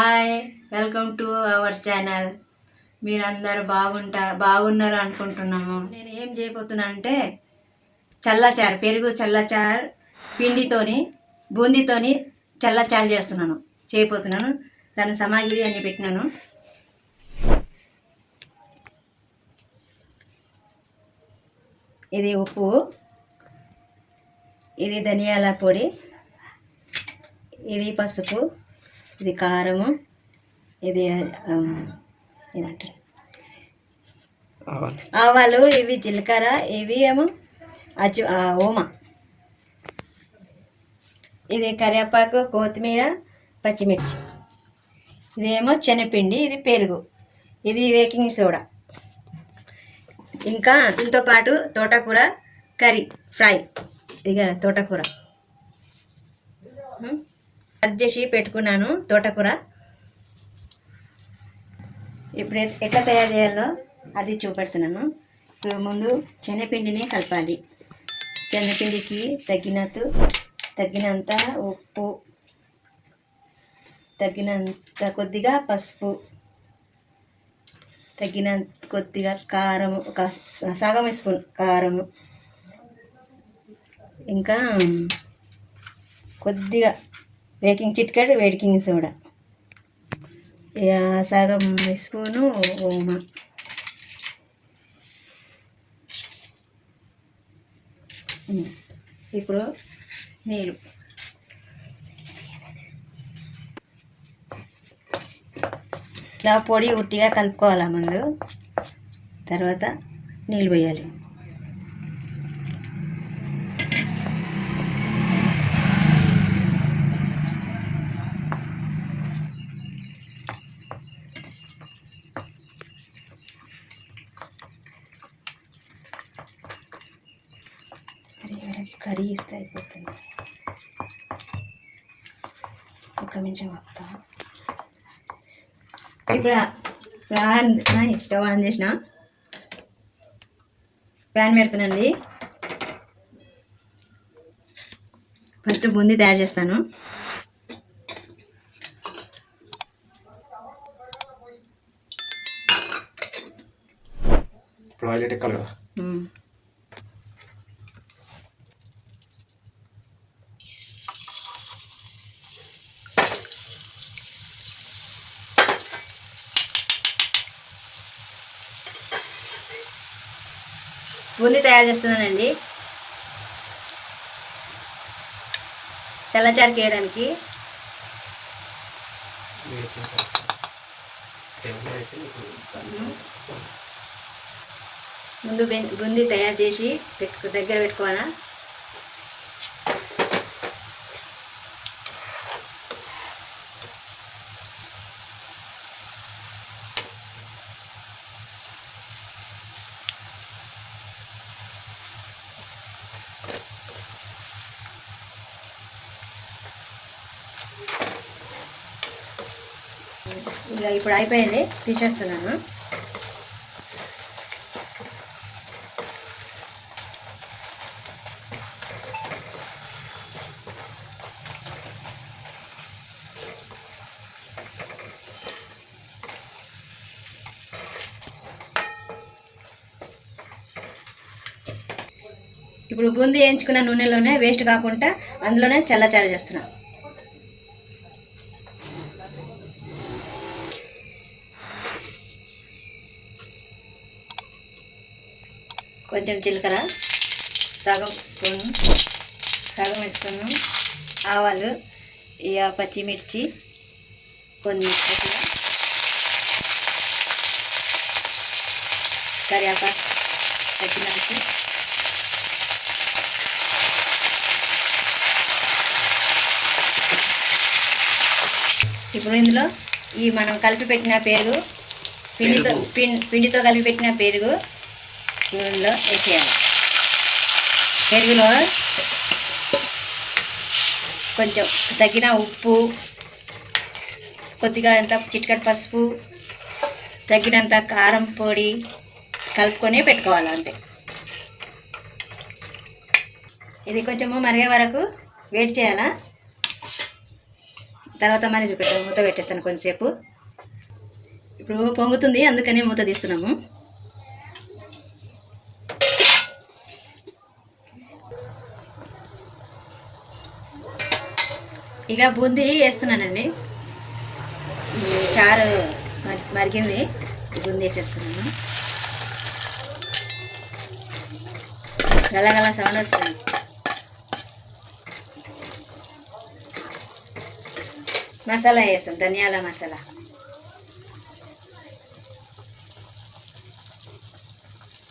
Hi, welcome to our channel. మీరందరూ బాగున్నారు అనుకుంటున్నాము. నేను ఏం చేయబోతున్నా అంటే చల్లచారు, పెరుగు చల్లచారు పిండితోని బూందీతోని చల్లచారు చేయబోతున్నాను. దాని సామాగ్రి అన్ని పెట్టినాను. ఇది ఉప్పు, ఇది ధనియాల పొడి, ఇది పసుపు, ఇది కారము, ఇది ఏమంటారు ఆవాలు, ఇవి జీలకర్ర, ఇవి ఏమో ఓమ, ఇది కరివేపాకు, కొత్తిమీర, పచ్చిమిర్చి, ఇదేమో శనగపిండి, ఇది పెరుగు, ఇది బేకింగ్ సోడా, ఇంకా దీంతో పాటు తోటకూర కర్రీ ఫ్రై, ఇది తోటకూర కట్ చేసి పెట్టుకున్నాను. తోటకూర ఇప్పుడు ఎట్లా తయారు చేయాలో అది చూపెడుతున్నాను. ఇప్పుడు ముందు శనగపిండిని కలపాలి. శనగపిండికి తగినంత ఉప్పు, తగినంత కొద్దిగా పసుపు, తగినంత కొద్దిగా కారం, ఒక సగం స్పూన్ కారము, ఇంకా కొద్దిగా చిటికెడు బేకింగ్ సోడా, సగం స్పూను ఓమ, ఇప్పుడు నీళ్ళు, ఇలా పొడి ఉట్టిగా కలుపుకోవాలి ముందు, తర్వాత నీళ్ళు పోయాలి. కర్రీ ఇస్తే అయిపోతుంది. ఒక నిమిషం వస్తా. ఇప్పుడు స్టవ్ ఆన్ చేసిన, ప్యాన్ పెడుతున్నాండి. ఫస్ట్ బూందీ తయారు చేస్తాను. బూందీ తయారు చేస్తున్నానండి. చల్లచారు చేయడానికి ముందు బూందీ తయారు చేసి దగ్గర పెట్టుకోవాలా. ఇక ఇప్పుడు అయిపోయింది, తీసేస్తున్నాను. ఇప్పుడు బూందీ వేయించుకున్న నూనెలోనే వేస్ట్ కాకుండా అందులోనే చల్లచారు చేస్తున్నాను. కొంచెం జీలకర్ర, సగం స్పూను ఆవాలు, ఇక పచ్చిమిర్చి, కొన్ని కరివేపాకు, పచ్చిమిర్చి, ఇప్పుడు ఇందులో ఈ మనం కలిపి పెట్టిన పెరుగు, పిండితో కలిపి పెట్టిన పెరుగు నూనెలో వేసేయాలి. పెరుగులో కొంచెం తగిన ఉప్పు, కొద్దిగా అంత చిటికెడు పసుపు, తగినంత కారం పొడి కలుపుకొని పెట్టుకోవాలి అంతే. ఇది కొంచెము మరిగే వరకు వెయిట్ చేయాలా. తర్వాత మళ్ళీ చూపెట్టాను. మూత పెట్టేస్తాను కొంచెంసేపు. ఇప్పుడు పొంగుతుంది, అందుకని మూత తీస్తున్నాము. ఇక బూందీ వేస్తున్నానండి. చారు మరిగింది, బూందీ వేసేస్తున్నాను. గలగల సౌండ్ వస్తుంది. మసాలా వేస్తాను, ధనియాల మసాలా.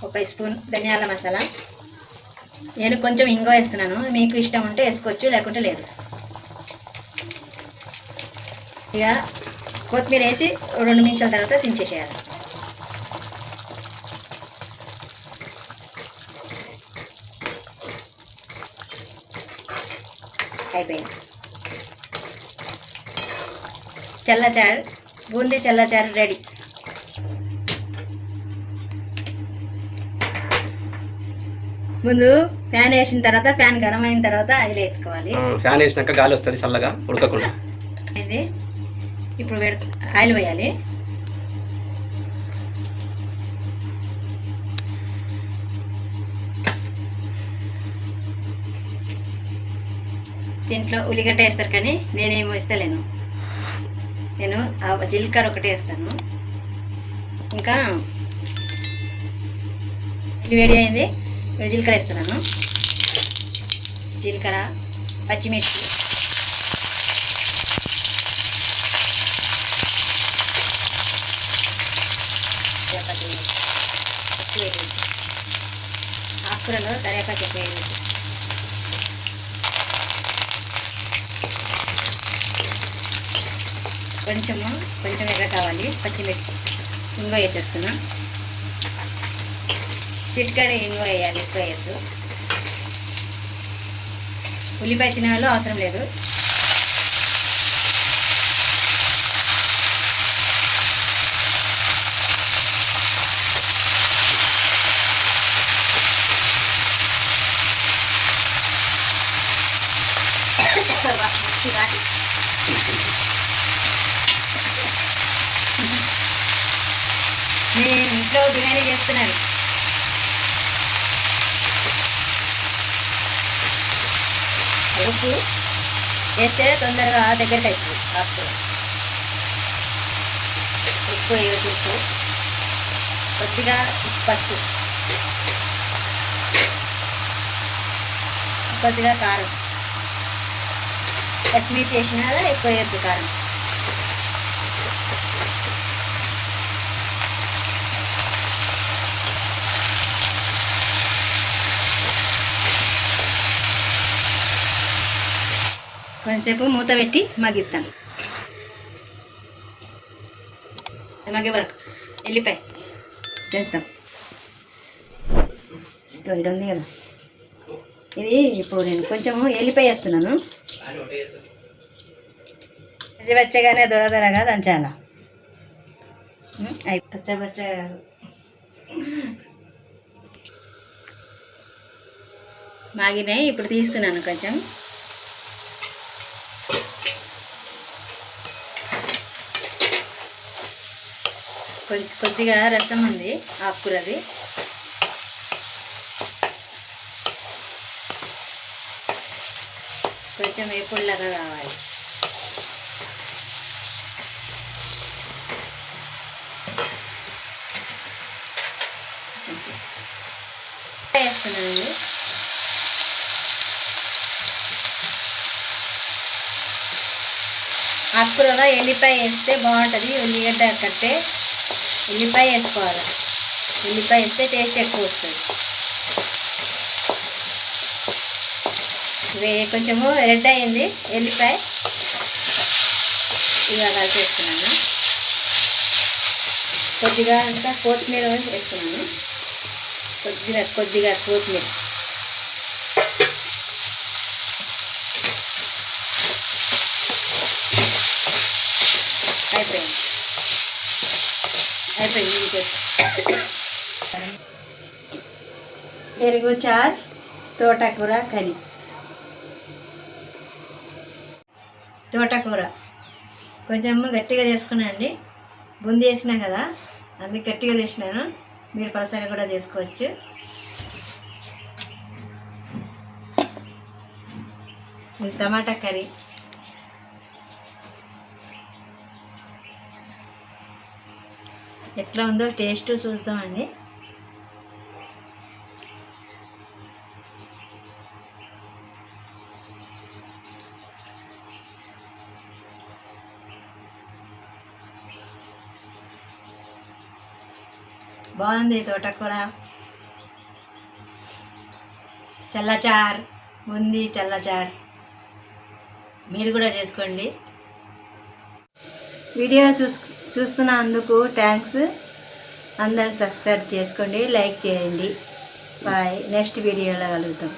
ఒక స్పూన్ ధనియాల మసాలా. నేను కొంచెం ఇంగువ వేస్తున్నాను, మీకు ఇష్టం ఉంటే వేసుకోవచ్చు, లేకుంటే లేదు. ఇక కొత్తిమీర వేసి 2 నిమిషాల తర్వాత దించేసేయాలి. అయిపోయింది. చల్లచారు, బూందీ చల్లచారు రెడీ. ముందు ఫ్యాన్ వేసిన తర్వాత, ఫ్యాన్ గరం అయిన తర్వాత ఆయిల్ వేసుకోవాలి. ఫ్యాన్ వేసినాక గాలి వస్తుంది చల్లగా, ఉడకకుండా. ఇది ఇప్పుడు ఆయిల్ వేయాలి. దీంట్లో ఉల్లిగడ్డ వేస్తారు, కానీ నేనేమో ఇస్తలేను. నేను జీలకర్ర ఒకటే వేస్తాను. ఇంకా వేడి అయింది, జీలకర్ర వేస్తున్నాను. జీలకర్ర, పచ్చిమిర్చి, ఆకుకూరలో కరివేపాకు ఎక్కువ వేయలేదు. కొంచెం ఎర్ర కావాలి. పచ్చిమిర్చి, ఇంగువ వేసేస్తున్నా. చిటికెడు ఇంగువ వేయాలి, ఎక్కువ వేయద్దు. ఉల్లిపాయ తినాలో అవసరం లేదు. నేను ఇంట్లో బిర్యానీ చేస్తున్నాను. ఉప్పు వేస్తే తొందరగా దగ్గరికి అవుతుంది. ఆకు ఉప్పు వేయచ్చు. ఉప్పు కొద్దిగా, పసుపు, కొద్దిగా కారం. పచ్చిమిర్చి వేసినా ఎక్కువ వేయద్దు కారం. కొంచెంసేపు మూత పెట్టి మగ్గిస్తాను. మగ్గే వరకు ఎల్లిపాయ పెంచుతాం. ఇది ఉంది కదా, ఇది ఇప్పుడు నేను కొంచెము ఎల్లిపాయ వేస్తున్నాను. పచ్చిపచ్చగానే దొరదొరగా దంచాలా. పచ్చగా మాగినాయి. ఇప్పుడు తీస్తున్నాను. కొంచెం కొద్దిగా రసం ఉంది ఆకుకూరది. కొంచెం వేపుడులాగా కావాలి. వేస్తున్నానండి. ఆకుకూరలో ఎల్లిపాయ వేస్తే బాగుంటుంది. ఉల్లిగడ్డ కట్టే ఉల్లిపాయ వేసుకోవాలి. ఉల్లిపాయ వేస్తే టేస్ట్ ఎక్కువ వస్తుంది. కొంచెము రెడ్ అయింది ఎల్లిపాయ. ఇలా కలిపేస్తున్నాను. కొద్దిగా ఇంకా కొత్తిమీర వేస్తున్నాను. కొద్దిగా కొత్తిమీర. అయిపోయింది. పెరుగు చారు, తోటకూర కర్రీ. తోటకూర కొంచెం గట్టిగా చేసుకున్నాను అండి. బూందీ వేసినా కదా, అందుకే గట్టిగా చేసినాను. మీరు పలసగా కూడా చేసుకోవచ్చు. ఇది టమాటా కర్రీ. ఎట్లా ఉందో టేస్ట్ చూస్తామండి. బాగుంది తోటకూర, చల్లచార్, బూందీ చల్లచార్. మీరు కూడా చేసుకోండి. వీడియో చూస్తున్నందుకు థ్యాంక్స్. అందరూ సబ్స్క్రైబ్ చేసుకోండి, లైక్ చేయండి. బాయ్. నెక్స్ట్ వీడియోలో కలుగుతాం.